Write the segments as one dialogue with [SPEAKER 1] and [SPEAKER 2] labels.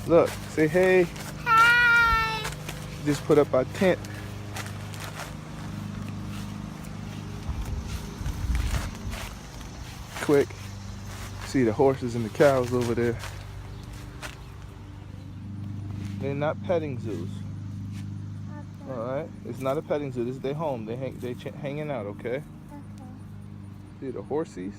[SPEAKER 1] Look, say hey.
[SPEAKER 2] Hi.
[SPEAKER 1] Just put up our tent. Quick. See the horses and the cows over there. They're not petting zoos.
[SPEAKER 2] Okay.
[SPEAKER 1] All right, it's not a petting zoo. This is their home. They hanging out. Okay.
[SPEAKER 2] Okay.
[SPEAKER 1] See the horsies.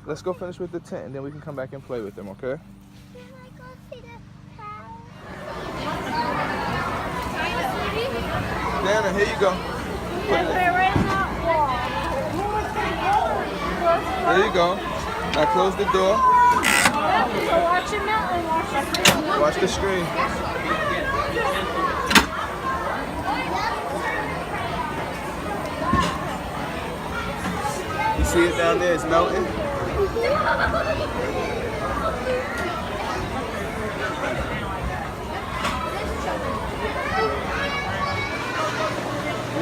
[SPEAKER 1] Let's go finish with the tent and then we can come back and play with them. Okay.
[SPEAKER 2] Can I go see the cows?
[SPEAKER 1] Dana, here you go. Put it in. There you go. Now close the door. Watch the screen. You see it down there? It's melting. There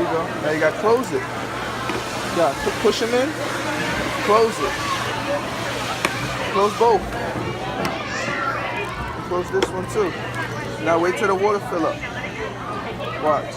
[SPEAKER 1] you go. Now you gotta close it. You gotta push them in. Close it. Close both. Close this one too. Now wait till the water fill up. Watch.